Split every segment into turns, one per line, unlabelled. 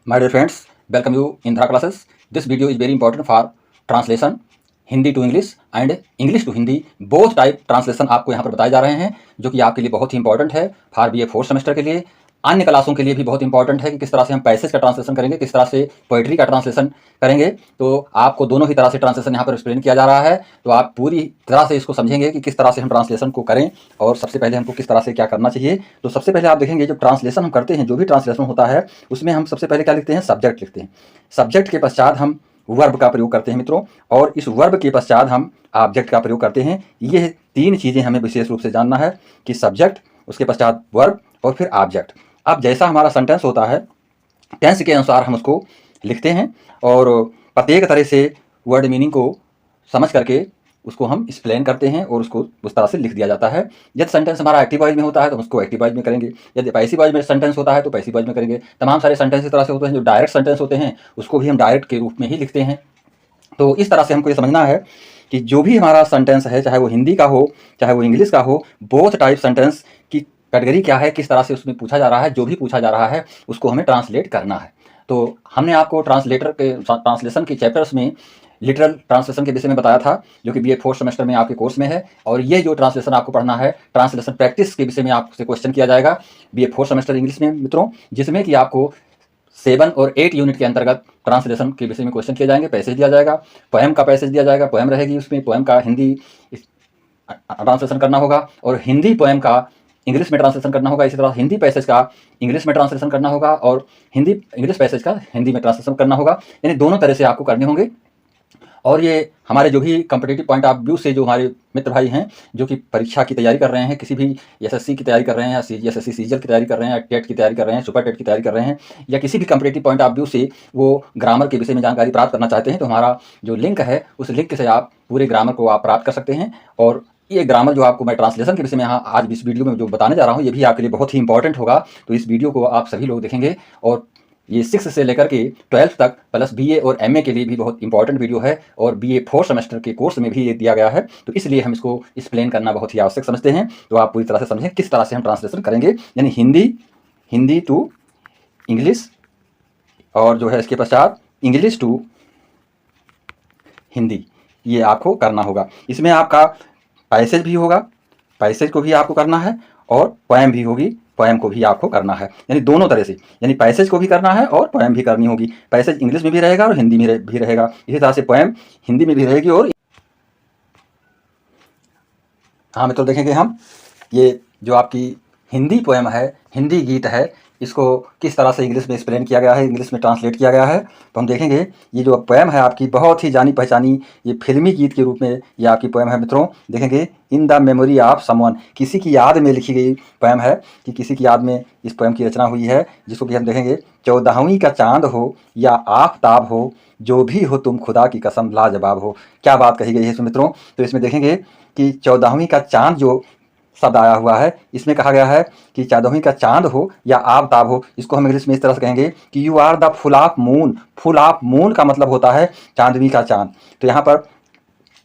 My dear friends, welcome you in Dhara classes. This video is very important for translation Hindi to English and English to Hindi both type translation आपको यहाँ पर बताए जा रहे हैं, जो कि आपके लिए बहुत ही इंपॉर्टेंट है फॉर बीए फोर्थ सेमेस्टर के लिए। अन्य क्लासों के लिए भी बहुत इंपॉर्टेंट है कि किस तरह से हम पैसेज का ट्रांसलेशन करेंगे, किस तरह से पोइट्री का ट्रांसलेशन करेंगे। तो आपको दोनों ही तरह से ट्रांसलेशन यहाँ पर एक्सप्लेन किया जा रहा है, तो आप पूरी तरह से इसको समझेंगे कि किस तरह से हम ट्रांसलेशन को करें और सबसे पहले हमको किस तरह से क्या करना चाहिए। तो सबसे पहले आप देखेंगे, जो ट्रांसलेशन हम करते हैं, जो भी ट्रांसलेशन होता है, उसमें हम सबसे पहले क्या लिखते हैं? सब्जेक्ट लिखते हैं। सब्जेक्ट के पश्चात हम वर्ब का प्रयोग करते हैं मित्रों, और इस वर्ब के पश्चात हम ऑब्जेक्ट का प्रयोग करते हैं। ये तीन चीज़ें हमें विशेष रूप से जानना है कि सब्जेक्ट, उसके पश्चात वर्ब और फिर ऑब्जेक्ट। अब जैसा हमारा सेंटेंस होता है, टेंस के अनुसार हम उसको लिखते हैं और प्रत्येक तरह से वर्ड मीनिंग को समझ करके उसको हम एक्सप्लेन करते हैं और उसको उस तरह से लिख दिया जाता है। यदि सेंटेंस हमारा एक्टिव वॉइस में होता है तो उसको एक्टिव वॉइस में करेंगे, यदि पैसिव वॉइस में सेंटेंस होता है तो पैसिव वॉइस में करेंगे। तमाम सारे सेंटेंस इस तरह से होते हैं। जो डायरेक्ट सेंटेंस होते हैं उसको भी हम डायरेक्ट के रूप में ही लिखते हैं। तो इस तरह से हमको ये समझना है कि जो भी हमारा सेंटेंस है, चाहे वो हिंदी का हो चाहे वो इंग्लिश का हो, बोथ टाइप सेंटेंस की कैटेगरी क्या है, किस तरह से उसमें पूछा जा रहा है, जो भी पूछा जा रहा है उसको हमें ट्रांसलेट करना है। तो हमने आपको ट्रांसलेशन के चैप्टर्स में लिटरल ट्रांसलेशन के विषय में बताया था, जो कि बीए फोर्थ सेमेस्टर में आपके कोर्स में है। और ये जो ट्रांसलेशन आपको पढ़ना है, ट्रांसलेशन प्रैक्टिस के विषय में आपसे क्वेश्चन किया जाएगा बीए फोर्थ सेमेस्टर इंग्लिश में मित्रों, जिसमें कि आपको 7 और 8 यूनिट के अंतर्गत ट्रांसलेशन के विषय में क्वेश्चन किए जाएंगे। पैसेज दिया जाएगा, पोएम का पैसेज दिया जाएगा, पोएम रहेगी उसमें, पोएम का हिंदी ट्रांसलेशन करना होगा और हिंदी पोएम का इंग्लिश में ट्रांसलेशन करना होगा। इसी तरह हिंदी पैसेज का इंग्लिश में ट्रांसलेशन करना होगा और हिंदी इंग्लिश पैसेज का हिंदी में ट्रांसलेशन करना होगा। यानी दोनों तरह से आपको करने होंगे। और ये हमारे जो भी कम्पिटिटिव पॉइंट ऑफ व्यू से जो हमारे मित्र भाई हैं, जो कि परीक्षा की तैयारी कर रहे हैं, किसी भी एसएससी की तैयारी कर रहे हैं या एसएससी सीजीएल की तैयारी कर रहे हैं, या टेट की तैयारी कर रहे हैं, सुपर टेट की तैयारी कर रहे हैं, या किसी भी कम्पिटिटिव पॉइंट ऑफ व्यू से वो ग्रामर के विषय में जानकारी प्राप्त करना चाहते हैं, तो हमारा जो लिंक है उस लिंक से आप पूरे ग्रामर को आप प्राप्त कर सकते हैं। और ये ग्रामर जो आपको मैं ट्रांसलेशन के विषय में यहाँ आज इस वीडियो में जो बताने जा रहा हूँ, ये भी आपके लिए बहुत ही इंपॉर्टेंट होगा। तो इस वीडियो को आप सभी लोग देखेंगे और ये 6 से लेकर के 12 तक प्लस बीए और एमए के लिए भी बहुत इंपॉर्टेंट वीडियो है, और बीए फोर्थ सेमेस्टर के कोर्स में भी ये दिया गया है। तो इसलिए हम इसको एक्सप्लेन करना बहुत ही आवश्यक समझते हैं। तो आप पूरी तरह से समझें किस तरह से हम ट्रांसलेशन करेंगे, यानी हिंदी टू इंग्लिश, और जो है इसके पश्चात इंग्लिश टू हिंदी, ये आपको करना होगा। इसमें आपका पैसेज भी होगा, पैसेज को भी आपको करना है, और पोएम भी होगी, पोएम को भी आपको करना है। यानी दोनों तरह से, यानी पैसेज को भी करना है और पोएम भी करनी होगी। पैसेज इंग्लिश में भी रहेगा और हिंदी में भी रहेगा, इसी तरह से पोएम हिंदी में भी रहेगी। और हाँ मित्रों, देखेंगे हम ये जो आपकी हिंदी पोएम है, हिंदी गीत है, इसको किस तरह से इंग्लिश में एक्सप्लेन किया गया है, इंग्लिश में ट्रांसलेट किया गया है। तो हम देखेंगे ये जो पोएम है आपकी, बहुत ही जानी पहचानी ये फिल्मी गीत के रूप में ये आपकी पोएम है मित्रों। देखेंगे in the memory of someone, किसी की याद में लिखी गई पोएम है, कि किसी की याद में इस पोएम की रचना हुई है, जिसको कि हम देखेंगे। 14वीं का चांद हो या आफताब हो, जो भी हो तुम खुदा की कसम लाजवाब हो। क्या बात कही गई है इसमें मित्रों। तो इसमें देखेंगे कि 14वीं का चांद जो शब्द आया हुआ है, इसमें कहा गया है कि 14वीं का चांद हो या आफताब हो, इसको हम इंग्लिश में इस तरह से कहेंगे कि you are the full of moon. Full of moon का मतलब होता है चांदवी का चांद। तो यहाँ पर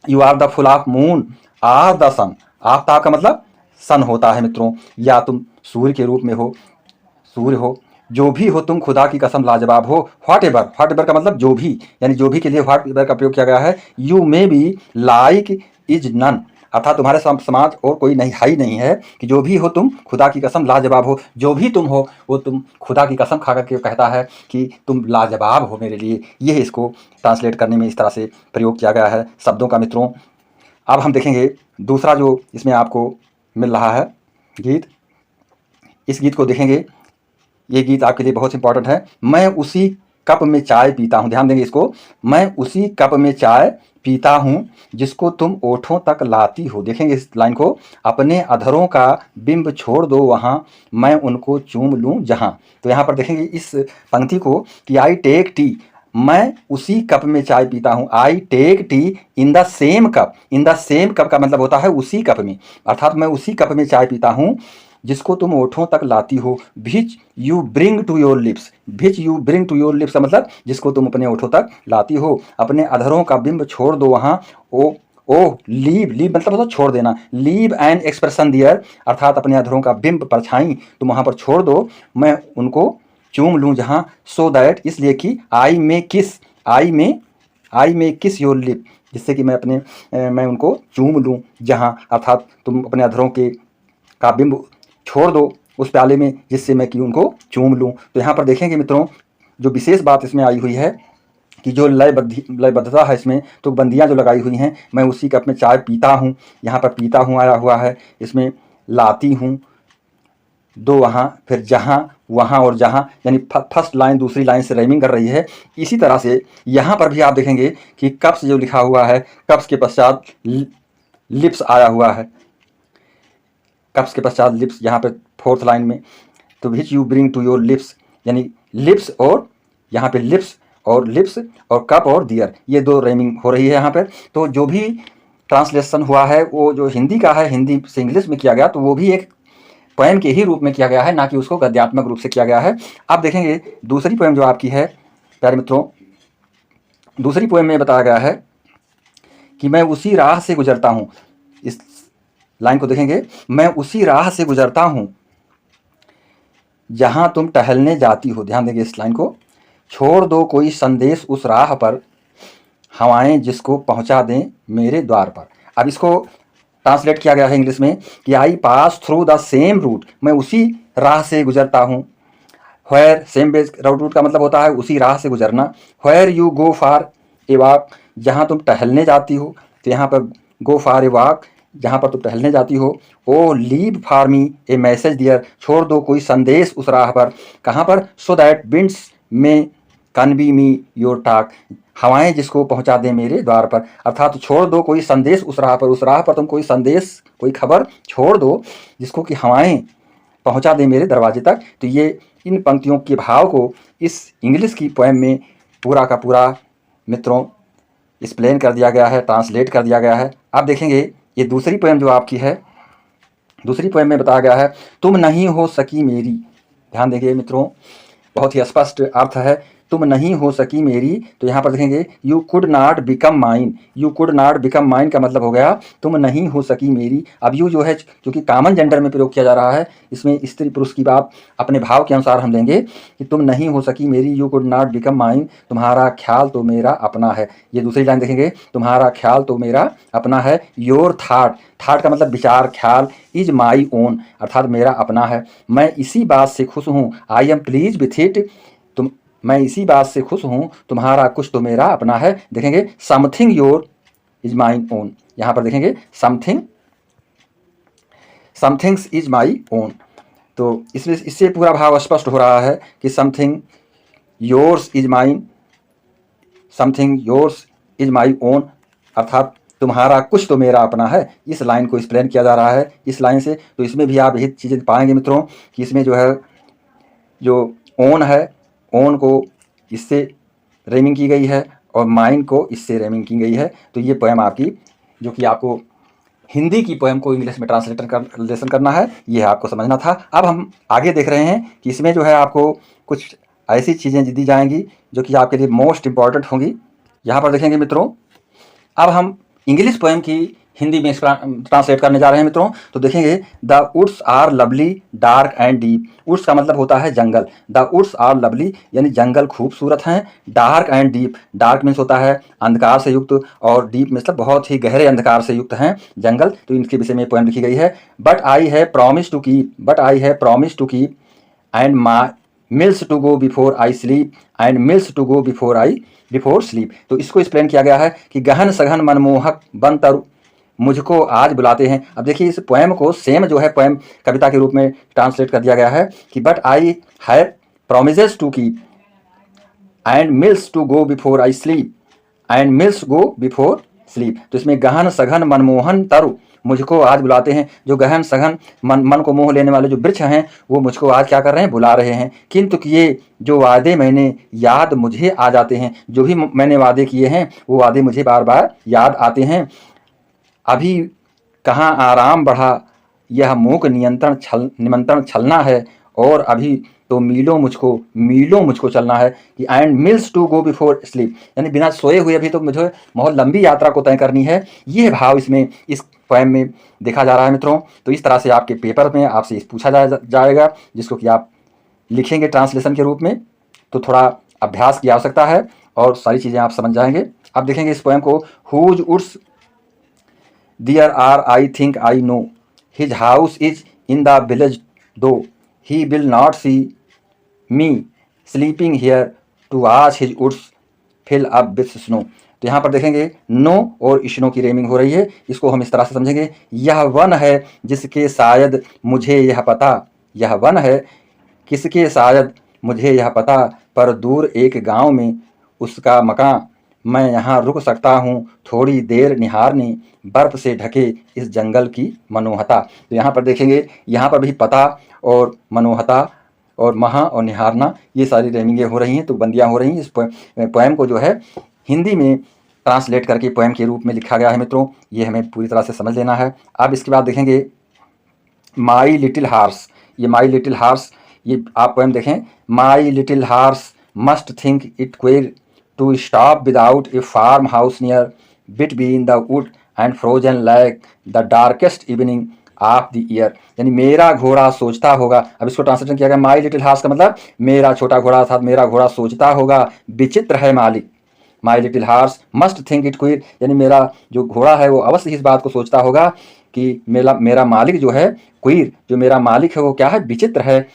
you are the full of moon are the sun, आफताब का मतलब सन होता है मित्रों, या तुम सूर्य के रूप में हो, सूर्य हो। जो भी हो तुम खुदा की कसम लाजवाब हो, व्हाट एवर का मतलब जो भी, यानी जो भी के लिए व्हाट एवर का प्रयोग किया गया है। You may be like is none, अर्थात तुम्हारे समाज और कोई नहीं है ही नहीं है, कि जो भी हो तुम खुदा की कसम लाजवाब हो। जो भी तुम हो वो तुम खुदा की कसम खा करके कहता है कि तुम लाजवाब हो मेरे लिए। ये इसको ट्रांसलेट करने में इस तरह से प्रयोग किया गया है शब्दों का मित्रों। अब हम देखेंगे दूसरा जो इसमें आपको मिल रहा है गीत, इस गीत को देखेंगे। ये गीत आपके लिए बहुत इंपॉर्टेंट है। मैं उसी कप में चाय पीता हूँ, ध्यान देंगे इसको। मैं उसी कप में चाय पीता हूँ जिसको तुम ओठों तक लाती हो। देखेंगे इस लाइन को, अपने अधरों का बिंब छोड़ दो वहाँ, मैं उनको चूम लूँ जहाँ। तो यहाँ पर देखेंगे इस पंक्ति को कि आई टेक टी, मैं उसी कप में चाय पीता हूँ। I take tea in the same cup, in the same cup का मतलब होता है उसी कप में, अर्थात मैं उसी कप में चाय पीता हूँ जिसको तुम ओठों तक लाती हो। Which you bring to your lips, which you bring to your lips का मतलब जिसको तुम अपने ओठों तक लाती हो। अपने अधरों का बिंब छोड़ दो वहाँ, ओ लीव मतलब होता छोड़ देना, लीव एन एक्सप्रेशन दियर, अर्थात अपने अधरों का बिंब परछाई तुम वहाँ पर छोड़ दो, मैं उनको चूम लूँ जहाँ, सो दैट इसलिए कि आई में किस योर लिप, जिससे कि मैं उनको चूम लूँ जहाँ, अर्थात तुम अपने अधरों का बिंब छोड़ दो उस प्याले में, जिससे मैं कि उनको चूम लूँ। तो यहाँ पर देखेंगे मित्रों, जो विशेष बात इसमें आई हुई है कि जो लयबद्धता है इसमें, तो बंदियाँ जो लगाई हुई हैं, मैं उसी कप में चाय पीता हूँ, यहाँ पर पीता हूँ आया हुआ है, इसमें लाती हूँ, दो वहाँ, फिर जहाँ, वहाँ और जहाँ, यानी फर्स्ट लाइन दूसरी लाइन से राइमिंग कर रही है। इसी तरह से यहाँ पर भी आप देखेंगे कि कप्स जो लिखा हुआ है, कप्स के पश्चात लिप्स आया हुआ है, कप्स के पश्चात लिप्स यहाँ पे फोर्थ लाइन में, तो which you bring to your lips, यानी लिप्स और यहाँ पे लिप्स और कप और दियर, ये दो राइमिंग हो रही है यहाँ पर। तो जो भी ट्रांसलेशन हुआ है वो जो हिंदी का है, हिंदी से इंग्लिश में किया गया, तो वो भी एक पोएम के ही रूप में किया गया है, ना कि उसको गद्यात्मक रूप से किया गया है। आप देखेंगे दूसरी पोएम जो आपकी है प्यारे मित्रों, दूसरी पोएम में बताया गया है कि मैं उसी राह से गुजरता हूँ। इस लाइन को देखेंगे, मैं उसी राह से गुजरता हूँ जहाँ तुम टहलने जाती हो। ध्यान देंगे इस लाइन को, छोड़ दो कोई संदेश उस राह पर, हवाएं जिसको पहुँचा दें मेरे द्वार पर। अब इसको ट्रांसलेट किया गया है इंग्लिश में कि I pass through the same route, मैं उसी राह से गुजरता हूँ। व्हेयर, सेम बेस रूट का मतलब होता है उसी राह से गुजरना। Where you go for a walk, जहाँ तुम टहलने जाती हो, तो यहाँ पर गो फॉर ए वॉक, जहाँ पर तुम टहलने जाती हो। Oh leave for me a message dear, छोड़ दो कोई संदेश उस राह पर, कहाँ पर, सो दैट विंड्स में कन्वी मी योर टॉक, हवाएं जिसको पहुंचा दें मेरे द्वार पर। अर्थात छोड़ दो कोई संदेश उस राह पर तुम कोई संदेश, कोई खबर छोड़ दो जिसको कि हवाएं पहुंचा दें मेरे दरवाजे तक। तो ये इन पंक्तियों के भाव को इस इंग्लिश की पोएम में पूरा का पूरा मित्रों एक्सप्लेन कर दिया गया है, ट्रांसलेट कर दिया गया है। आप देखेंगे ये दूसरी पोएम जो आपकी है, दूसरी पोएम में बताया गया है तुम नहीं हो सकी मेरी। ध्यान देंगे मित्रों, बहुत ही स्पष्ट अर्थ है, तुम नहीं हो सकी मेरी। तो यहाँ पर देखेंगे you could not become mine, you could not become mine का मतलब हो गया तुम नहीं हो सकी मेरी। अब यू जो है क्योंकि कॉमन जेंडर में प्रयोग किया जा रहा है, इसमें स्त्री पुरुष की बात अपने भाव के अनुसार हम लेंगे कि तुम नहीं हो सकी मेरी, you could not become mine, तुम्हारा ख्याल तो मेरा अपना है। ये दूसरी लाइन देखेंगे, तुम्हारा ख्याल तो मेरा अपना है। योर थाट, थाट का मतलब विचार, ख्याल, इज माई ओन अर्थात मेरा अपना है। मैं इसी बात से खुश हूँ, I am please with it, मैं इसी बात से खुश हूँ, तुम्हारा कुछ तो मेरा अपना है। देखेंगे something your is my own, यहाँ पर देखेंगे समथिंग्स इज माई ओन। तो इसमें इससे पूरा भाव स्पष्ट हो रहा है कि something yours is mine, something yours is my own अर्थात तुम्हारा कुछ तो मेरा अपना है। इस लाइन को एक्सप्लेन किया जा रहा है इस लाइन से। तो इसमें भी आप यही चीज़ें पाएंगे मित्रों कि इसमें जो है जो ओन है, ओन को इससे रेमिंग की गई है और माइंड को इससे रेमिंग की गई है। तो ये पोएम आपकी जो कि आपको हिंदी की पोएम को इंग्लिश में ट्रांसलेशन करना है, ये आपको समझना था। अब हम आगे देख रहे हैं कि इसमें जो है आपको कुछ ऐसी चीज़ें दी जाएंगी जो कि आपके लिए मोस्ट इम्पॉर्टेंट होंगी। यहाँ पर देखेंगे मित्रों, अब हम इंग्लिश पोएम की हिंदी में ट्रांसलेट करने जा रहे हैं मित्रों। तो देखेंगे the woods are lovely dark and deep, woods का मतलब होता है जंगल, द वुड्स आर लवली यानी जंगल खूबसूरत हैं। Dark and deep, dark means होता है अंधकार से युक्त और डीप मतलब बहुत ही गहरे अंधकार से युक्त हैं जंगल। तो इनके विषय में पोएम लिखी गई है। But I have promise to keep and my miles to go before I sleep and miles to go before sleep. तो इसको एक्सप्लेन किया गया है कि गहन सघन मनमोहक बन तरु मुझको आज बुलाते हैं। अब देखिए इस पोएम को सेम जो है पोएम कविता के रूप में ट्रांसलेट कर दिया गया है कि but I have promises to keep and miles to go before I sleep and miles go before sleep. तो इसमें गहन सघन मनमोहन तरु मुझको आज बुलाते हैं। जो गहन सघन मन को मोह लेने वाले जो वृक्ष हैं वो मुझको आज क्या कर रहे हैं, बुला रहे हैं। किंतु ये जो वादे मैंने याद मुझे आ जाते हैं, जो भी मैंने वादे किए हैं वो वादे मुझे बार बार याद आते हैं। अभी कहाँ आराम बढ़ा यह मूक निमंत्रण छलना है, और अभी तो मीलों मुझको चलना है कि and miles to go before sleep यानी बिना सोए हुए अभी तो मुझे बहुत लंबी यात्रा को तय करनी है। ये भाव इसमें इस पोएम में देखा जा रहा है मित्रों। तो इस तरह से आपके पेपर में आपसे पूछा जाएगा जिसको कि आप लिखेंगे ट्रांसलेशन के रूप में तो थोड़ा अभ्यास की आवश्यकता है और सारी चीज़ें आप समझ जाएंगे। आप देखेंगे इस पोएम को, whose woods there are I think I know, his house is in the village though, he will not see me sleeping here to watch his woods fill up with snow. तो यहाँ पर देखेंगे no और snow की रेमिंग हो रही है। इसको हम इस तरह से समझेंगे, यह वन है जिसके शायद मुझे यह पता, यह वन है किसके शायद मुझे यह पता, पर दूर एक गांव में उसका मकान, मैं यहाँ रुक सकता हूँ थोड़ी देर निहारने बर्फ से ढके इस जंगल की मनोहता। तो यहाँ पर देखेंगे, यहाँ पर भी पता और मनोहता और महा और निहारना ये सारी रेमिंगें हो रही हैं, तो बंदियाँ हो रही हैं। इस पोएम को जो है हिंदी में ट्रांसलेट करके पोएम के रूप में लिखा गया है मित्रों, ये हमें पूरी तरह से समझ लेना है। अब इसके बाद देखेंगे माई लिटिल हार्स। ये माई लिटिल हार्स, ये आप पोएम देखें, my little horse must think it queer to stop without a farm house near between the wood and frozen lake the darkest evening of the year. यानी मेरा घोड़ा सोचता होगा। अब इसको ट्रांसलेशन किया गया, माई लिटिल हार्स का मतलब मेरा छोटा घोड़ा, अर्थात मेरा घोड़ा सोचता होगा विचित्र है मालिक। My little horse must think it queer, यानी मेरा जो घोड़ा है वो अवश्य इस बात को सोचता होगा कि मेरा मालिक जो है क्वीर, जो मेरा मालिक है वो क्या है, विचित्र है।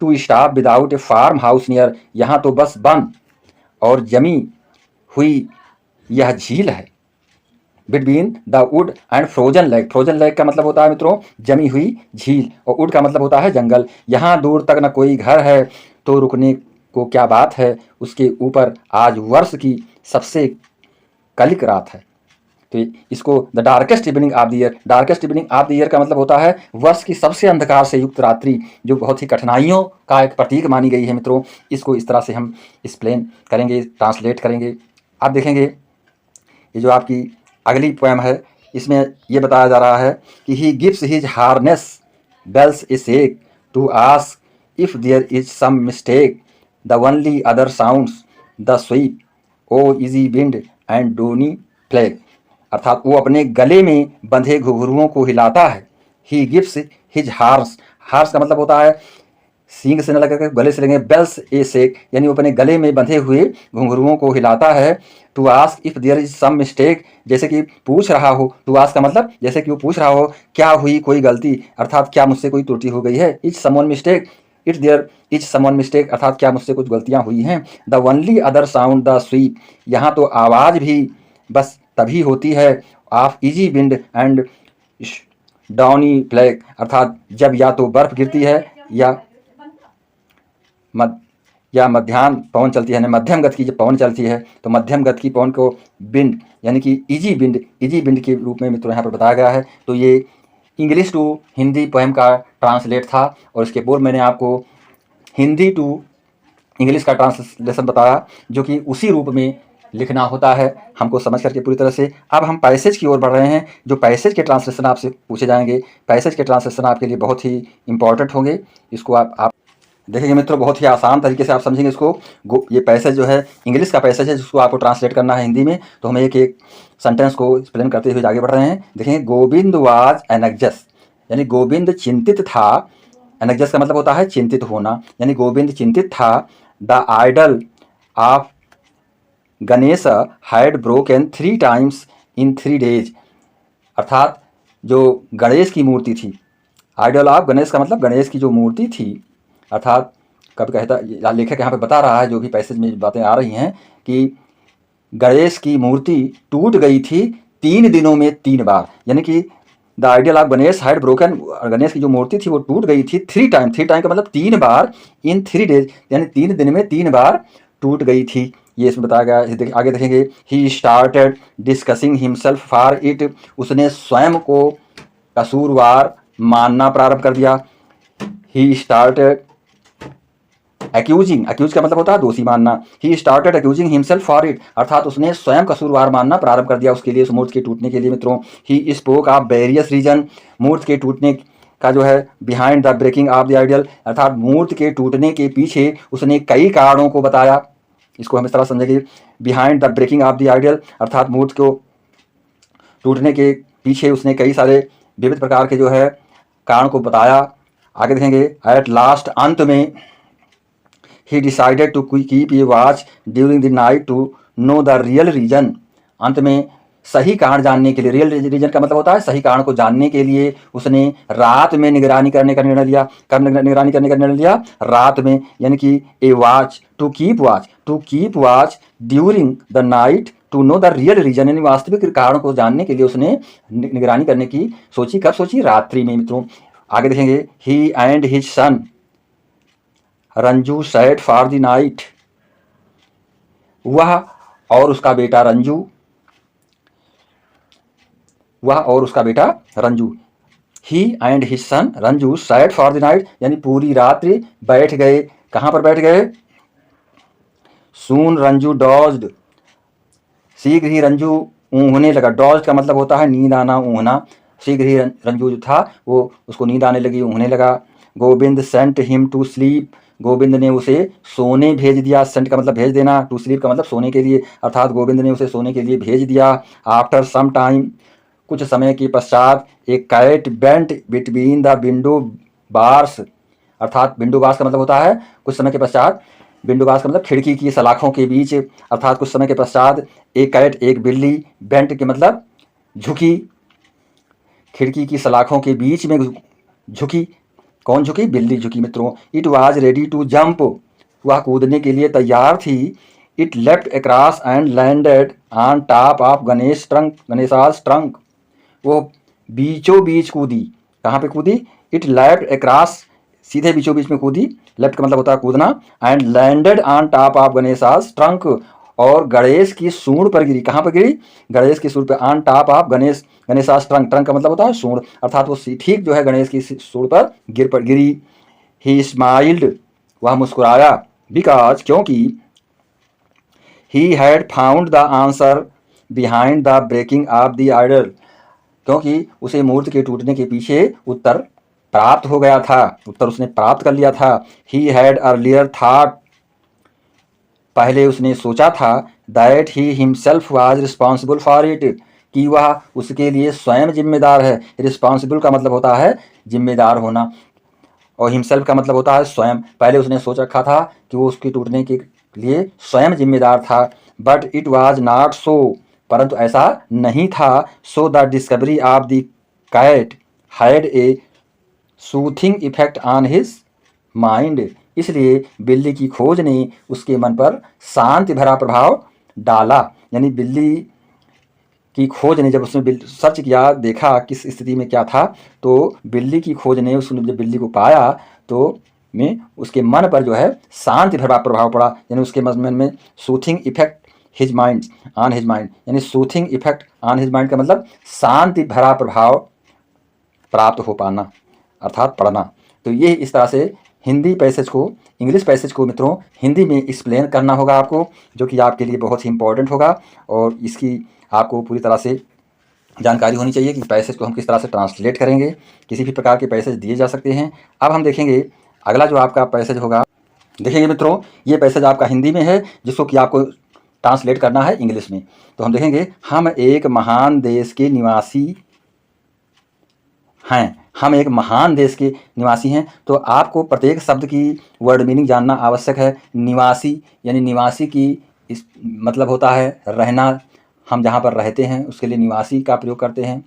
To stop without a farm house near, यहाँ तो बस वन और जमी हुई यह झील है। Between the wood and frozen lake, frozen lake का मतलब होता है मित्रों जमी हुई झील, और वुड का मतलब होता है जंगल। यहाँ दूर तक न कोई घर है तो रुकने को क्या बात है, उसके ऊपर आज वर्ष की सबसे कलिक रात है। तो इसको the darkest evening of the year, darkest evening of the year का मतलब होता है वर्ष की सबसे अंधकार से युक्त रात्रि, जो बहुत ही कठिनाइयों का एक प्रतीक मानी गई है मित्रों। इसको इस तरह से हम एक्सप्लेन करेंगे, ट्रांसलेट करेंगे। आप देखेंगे ये जो आपकी अगली पोएम है, इसमें यह बताया जा रहा है कि he gives his harness bells a shake to ask if there is some mistake, the only other sounds the sweep of easy wind and downy flag. अर्थात वो अपने गले में बंधे घुंघरुओं को हिलाता है। He gives his horse, horse का मतलब होता है सींग से न लगा कर गले से लेंगे, बेल्स ए शेक, यानी वो अपने गले में बंधे हुए घुंघरुओं को हिलाता है। To ask if there is some mistake, जैसे कि पूछ रहा हो, टू आस्क का मतलब जैसे कि वो पूछ रहा हो क्या हुई कोई गलती, अर्थात क्या मुझसे कोई त्रुटि हो गई है। Is someone mistake, it there is someone mistake, अर्थात क्या मुझसे कुछ गलतियां हुई हैं। The only other sound the sweep, यहाँ तो आवाज़ भी बस तभी होती है of easy wind and downy flag, अर्थात जब या तो बर्फ गिरती है या मध्याह्न पवन चलती है, मध्यम गति की जब पवन चलती है तो मध्यम गति की पवन को विंड यानी कि इजी विंड के रूप में मित्रों यहाँ पर बताया गया है। तो ये इंग्लिश टू हिंदी पोएम का ट्रांसलेट था, और इसके पूर्व मैंने आपको हिंदी टू इंग्लिश का ट्रांसलेशन बताया, जो कि उसी रूप में लिखना होता है हमको समझ करके पूरी तरह से। अब हम पैसेज की ओर बढ़ रहे हैं, जो पैसेज के ट्रांसलेशन आपसे पूछे जाएंगे। पैसेज के ट्रांसलेशन आपके लिए बहुत ही इंपॉर्टेंट होंगे। इसको आप देखेंगे मित्रों, बहुत ही आसान तरीके से आप समझेंगे इसको। ये पैसेज जो है इंग्लिश का पैसेज है, जिसको आपको ट्रांसलेट करना है हिंदी में। तो हम एक एक सेंटेंस को एक्सप्लेन करते हुए आगे बढ़ रहे हैं। देखेंगे, गोविंद वाज एनग्जस, यानी गोविंद चिंतित था। एनग्जस का मतलब होता है चिंतित होना, यानी गोविंद चिंतित था। The idol of Ganesh had broken 3 times in 3 days, अर्थात जो गणेश की मूर्ति थी, आइडल ऑफ गणेश का मतलब गणेश की जो मूर्ति थी, अर्थात कब कहता लेखक यहाँ पे बता रहा है, जो भी पैसेज में बातें आ रही हैं कि गणेश की मूर्ति टूट गई थी 3 दिनों में 3 बार, यानी कि the ideal of Ganesh had broken, Ganesh की जो मूर्ति थी वो टूट गई थी 3 times, 3 times का मतलब 3 बार, इन 3 days, यानी 3 दिन में 3 बार टूट गई थी। ये इसमें बताया गया। आगे देखेंगे, he started discussing himself for it, उसने स्वयं को कसूरवार मानना प्रारंभ कर दिया। ही स्टार्टेड एक्यूजिंग, एक्यूज का मतलब होता है दोषी मानना। He started accusing himself for it, अर्थात उसने स्वयं कसूरवार मानना प्रारंभ कर दिया उसके लिए, उस मूर्ति के टूटने के लिए मित्रों। He spoke of various reason, मूर्ति के टूटने का जो है behind the breaking of the ideal, अर्थात मूर्ति के टूटने के पीछे उसने कई कारणों को बताया। इसको हम इस तरह समझेंगे, behind the breaking of the ideal, अर्थात मूर्ति को टूटने के पीछे उसने कई सारे विविध प्रकार के जो है कारण को बताया। आगे देखेंगे, एट लास्ट, अंत में, he decided to keep a watch during the night to know the real reason. अंत में सही कारण जानने के लिए, रियल रीजन का मतलब होता है सही कारण को जानने के लिए उसने रात में निगरानी करने का निर्णय लिया। कब निगरानी करने का निर्णय लिया? रात में, यानी कि a watch, to keep watch during the night to know the real reason, यानी वास्तविक कारण को जानने के लिए उसने निगरानी करने की सोची। कब सोची? रात्रि में मित्रों। आगे देखेंगे, he and his son Ranju sat for the night. वह और उसका बेटा Ranju, he and his son Ranju sat for the night, यानी पूरी रात्रि बैठ गए। कहाँ पर बैठ गए? सून रंजू डॉज्ड, शीघ्र ही रंजू ऊँघने लगा। डॉज्ड का मतलब होता है नींद आना, ऊँघना। शीघ्र ही रंजू जो था वो उसको नींद आने लगी, ऊँघने लगा। Govind sent him to sleep, Govind ने उसे सोने भेज दिया। सेंट का मतलब भेज देना, टू स्लीप का मतलब सोने के लिए, अर्थात गोविंद ने उसे सोने के लिए भेज दिया। आफ्टर सम टाइम, कुछ समय के पश्चात, एक cat bent between the window bars, अर्थात विंडो बार्स का मतलब होता है कुछ समय के पश्चात, विंडो बार्स का मतलब खिड़की की सलाखों के बीच, अर्थात कुछ समय के पश्चात एक कैट, एक बिल्ली, बेंट के मतलब झुकी, खिड़की की सलाखों के बीच में झुकी। कौन झुकी? बिल्ली झुकी मित्रों। It was ready to jump, वह कूदने के लिए तैयार थी। It left across and landed on top of Ganesha's trunk, वो बीचों बीच कूदी। कहाँ पे कूदी? इट लेफ्ट अक्रॉस, सीधे बीचों बीच में कूदी। लेफ्ट का मतलब होता है कूदना। And landed on top of Ganesha's trunk, और गणेश की सूंड पर गिरी। कहाँ पर गिरी? गणेश की सूंड पर। On top of Ganesha's trunk, trunk का मतलब होता है सूंड, अर्थात वो ठीक जो है गणेश की सूंड पर गिरी। ही स्माइल्ड, वह मुस्कुराया। बिकॉज, क्योंकि he had found the answer behind the breaking of the idol, क्योंकि उसे मूर्ति के टूटने के पीछे उत्तर प्राप्त हो गया था, उत्तर उसने प्राप्त कर लिया था। ही हैड अर्लियर थॉट, पहले उसने सोचा था, that he himself was responsible for it, कि वह उसके लिए स्वयं जिम्मेदार है। रिस्पॉन्सिबल का मतलब होता है जिम्मेदार होना, और हिमसेल्फ का मतलब होता है स्वयं। पहले उसने सोच रखा था कि वो उसके टूटने के लिए स्वयं जिम्मेदार था। But it was not so, परंतु ऐसा नहीं था। So the discovery of the cat had a soothing effect on his mind, इसलिए बिल्ली की खोज ने उसके मन पर शांति भरा प्रभाव डाला। यानी बिल्ली की खोज ने, जब उसने सर्च किया, देखा किस स्थिति में क्या था, तो बिल्ली की खोज ने, उसने जब बिल्ली को पाया तो में उसके मन पर जो है शांति भरा प्रभाव पड़ा। यानी उसके मन में soothing effect his mind on his mind, यानी soothing effect on his mind का मतलब शांति भरा प्रभाव प्राप्त हो पाना, अर्थात पढ़ना। तो ये इस तरह से हिंदी पैसेज को, इंग्लिश पैसेज को मित्रों हिंदी में एक्सप्लेन करना होगा आपको, जो कि आपके लिए बहुत ही इंपॉर्टेंट होगा। और इसकी आपको पूरी तरह से जानकारी होनी चाहिए कि पैसेज को हम किस तरह से ट्रांसलेट करेंगे। किसी भी प्रकार के पैसेज दिए जा सकते हैं। अब हम देखेंगे अगला जो आपका पैसेज होगा। देखेंगे मित्रों, ये पैसेज आपका हिंदी में है, जिसको कि आपको ट्रांसलेट करना है इंग्लिश में। तो हम देखेंगे, हम एक महान देश के निवासी हैं। हम एक महान देश के निवासी हैं। तो आपको प्रत्येक शब्द की वर्ड मीनिंग जानना आवश्यक है। निवासी, यानी निवासी की इस मतलब होता है रहना, हम जहाँ पर रहते हैं उसके लिए निवासी का प्रयोग करते हैं।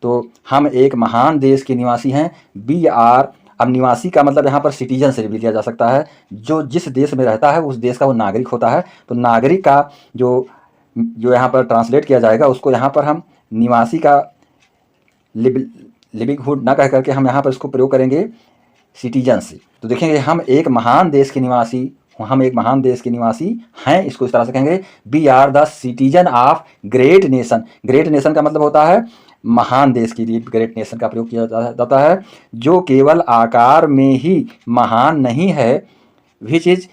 तो हम एक महान देश के निवासी हैं। वी आर, अब निवासी का मतलब यहाँ पर सिटीजन से भी लिया जा सकता है, जो जिस देश में रहता है उस देश का वो नागरिक होता है। तो नागरिक का जो यहाँ पर ट्रांसलेट किया जाएगा, उसको यहाँ पर हम निवासी का लिविंगहुड ना कह करके हम यहाँ पर इसको प्रयोग करेंगे सिटीजन से। तो देखेंगे, हम एक महान देश के निवासी, हम एक महान देश के निवासी हैं, इसको इस तरह से कहेंगे, we are the citizen of great nation. Great nation का मतलब होता है महान देश के लिए ग्रेट नेशन का प्रयोग किया जाता है, जो केवल आकार में ही महान नहीं है, which is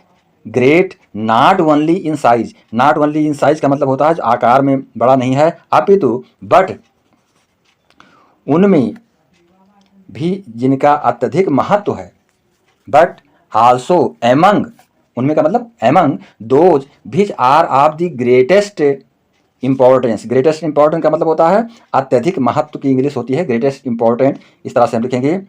great not only in size. Not only in size का मतलब होता है आकार में बड़ा नहीं है, अपितु बट उनमें भी जिनका अत्यधिक महत्व है। बट आल्सो एमंग, उनमें का मतलब among those which are of the greatest importance. Greatest important का मतलब होता है अत्यधिक महत्व की इंग्लिश होती है ग्रेटेस्ट इंपॉर्टेंट। इस तरह से हम लिखेंगे,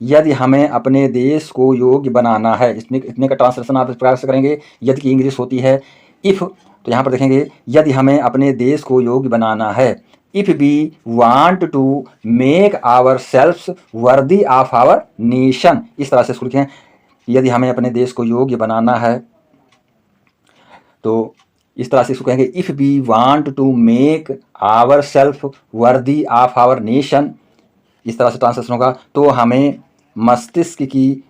यदि हमें अपने देश को योग्य बनाना है, इतने का ट्रांसलेशन आप इस प्रकार से करेंगे। यदि की इंग्लिश होती है इफ़, तो यहाँ पर देखेंगे यदि हमें अपने देश को योग्य बनाना है। If we want to make our selves worthy of our nation, इस तरह से इसको लिखें। यदि हमें अपने देश को योग्य बनाना है तो इस तरह से इसको कहेंगे if we want to make our self worthy of our nation, इस तरह से ट्रांसलेशन होगा। तो हमें मस्तिष्क की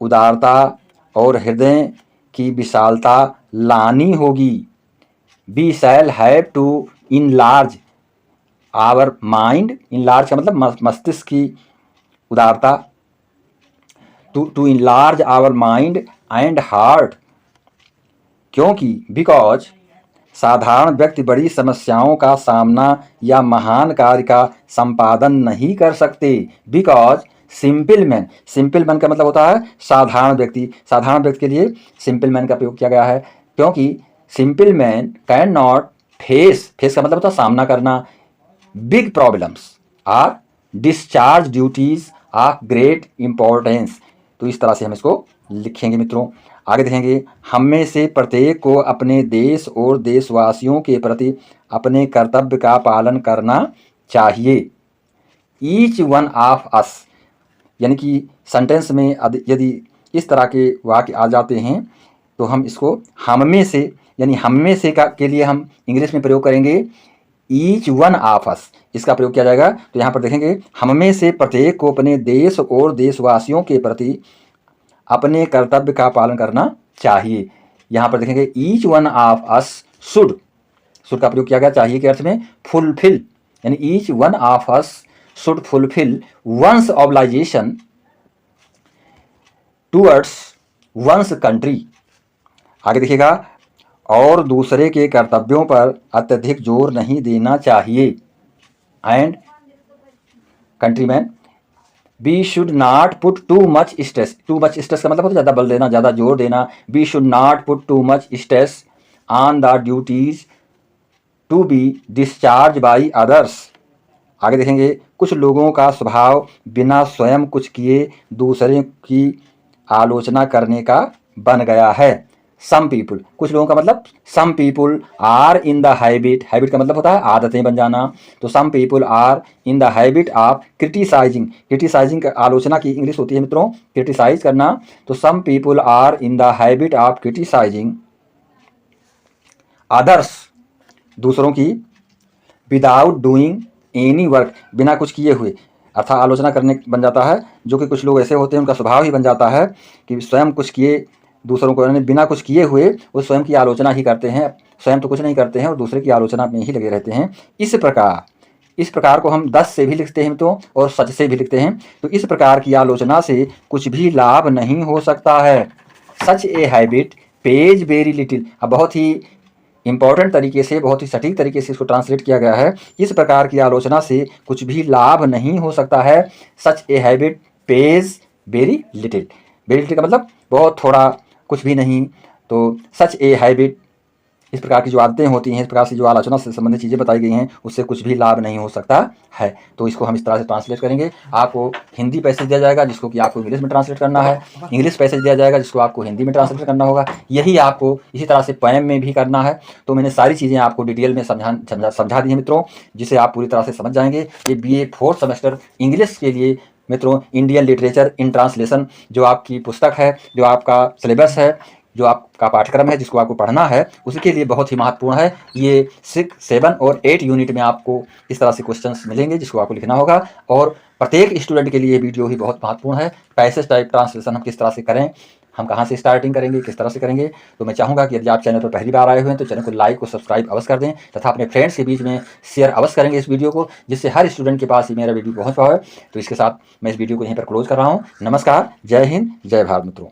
उदारता और हृदय की विशालता लानी होगी। We shall have to enlarge our mind, enlarge का मतलब मस्तिष्क की उदारता, to enlarge our mind and heart, क्योंकि बिकॉज साधारण व्यक्ति बड़ी समस्याओं का सामना या महान कार्य का संपादन नहीं कर सकते। Because simple man, simple man का मतलब होता है साधारण व्यक्ति, साधारण व्यक्ति के लिए सिंपल मैन का प्रयोग किया गया है। क्योंकि simple man can not face, face का मतलब होता है सामना करना, big problems or discharge duties of great importance. तो इस तरह से हम इसको लिखेंगे मित्रों। आगे देखेंगे, हम में से प्रत्येक को अपने देश और देशवासियों के प्रति अपने कर्तव्य का पालन करना चाहिए। ईच वन ऑफ अस, यानी कि सेंटेंस में यदि इस तरह के वाक्य आ जाते हैं तो हम इसको हम में से, यानी हम में से का के लिए हम इंग्लिश में प्रयोग करेंगे ईच वन ऑफ अस, इसका प्रयोग किया जाएगा। तो यहाँ पर देखेंगे हम में से प्रत्येक को अपने देश और देशवासियों के प्रति अपने कर्तव्य का पालन करना चाहिए। यहाँ पर देखेंगे each one of us should, should का प्रयोग किया गया चाहिए के अर्थ में, फुलफिल, यानी each one of us should fulfil one's obligation towards one's country. आगे देखिएगा, और दूसरे के कर्तव्यों पर अत्यधिक जोर नहीं देना चाहिए। And countryman, we should not put too much stress, too much stress का मतलब होता है ज़्यादा बल देना, ज़्यादा जोर देना। We should not put too much stress on the duties to be discharge by others. आगे देखेंगे, कुछ लोगों का स्वभाव बिना स्वयं कुछ किए दूसरे की आलोचना करने का बन गया है। सम पीपुल, कुछ लोगों का मतलब some people are in the habit, habit का मतलब होता है आदतें बन जाना। तो some people are in the habit of criticising, criticising का आलोचना की इंग्लिश होती है मित्रों क्रिटिसाइज करना। तो some people are in the habit of criticising others, दूसरों की, विदाउट डूइंग एनी वर्क, बिना कुछ किए हुए, अर्थात आलोचना करने बन जाता है। जो कि कुछ लोग ऐसे होते हैं उनका स्वभाव ही बन जाता है कि स्वयं कुछ किए, दूसरों को बिना कुछ किए हुए वो स्वयं की आलोचना ही करते हैं, स्वयं तो कुछ नहीं करते हैं और दूसरे की आलोचना में ही लगे रहते हैं। इस प्रकार को हम 10 से भी लिखते हैं तो और सच से भी लिखते हैं। तो इस प्रकार की आलोचना से कुछ भी लाभ नहीं हो सकता है। Such a habit pays very little, अब बहुत ही इंपॉर्टेंट तरीके से, बहुत ही सटीक तरीके से इसको ट्रांसलेट किया गया है। इस प्रकार की आलोचना से कुछ भी लाभ नहीं हो सकता है। Such a habit pays very little, very little का मतलब बहुत थोड़ा, कुछ भी नहीं। तो सच ए हैबिट, इस प्रकार की जो आदतें होती हैं, इस प्रकार से जो आलोचना से संबंधित चीज़ें बताई गई हैं, उससे कुछ भी लाभ नहीं हो सकता है। तो इसको हम इस तरह से ट्रांसलेट करेंगे। आपको हिंदी पैसेज दिया जाएगा जिसको कि आपको इंग्लिश में ट्रांसलेट करना है, इंग्लिश पैसेज दिया जाएगा जिसको आपको हिंदी में ट्रांसलेट करना होगा। यही आपको इसी तरह से पोएम में भी करना है। तो मैंने सारी चीज़ें आपको डिटेल में समझा दी हैं मित्रों, जिसे आप पूरी तरह से समझ जाएंगे। ये BA 4th सेमेस्टर इंग्लिश के लिए मित्रों इंडियन लिटरेचर इन ट्रांसलेशन जो आपकी पुस्तक है, जो आपका सिलेबस है, जो आपका पाठ्यक्रम है जिसको आपको पढ़ना है, उसके लिए बहुत ही महत्वपूर्ण है। ये 6, 7 और 8 यूनिट में आपको इस तरह से क्वेश्चंस मिलेंगे जिसको आपको लिखना होगा। और प्रत्येक स्टूडेंट के लिए वीडियो ही बहुत महत्वपूर्ण है। पैसेज टाइप ट्रांसलेशन हम किस तरह से करें, हम कहाँ से स्टार्टिंग करेंगे, किस तरह से करेंगे। तो मैं चाहूँगा कि यदि आप चैनल पर पहली बार आए हुए हैं तो चैनल को लाइक और सब्सक्राइब अवश्य कर दें तथा अपने फ्रेंड्स के बीच में शेयर अवश्य करेंगे इस वीडियो को, जिससे हर स्टूडेंट के पास ही मेरा वीडियो पहुँच पाए। तो इसके साथ मैं इस वीडियो को यहीं पर क्लोज कर रहा हूँ। नमस्कार, जय हिंद, जय भारत मित्रों।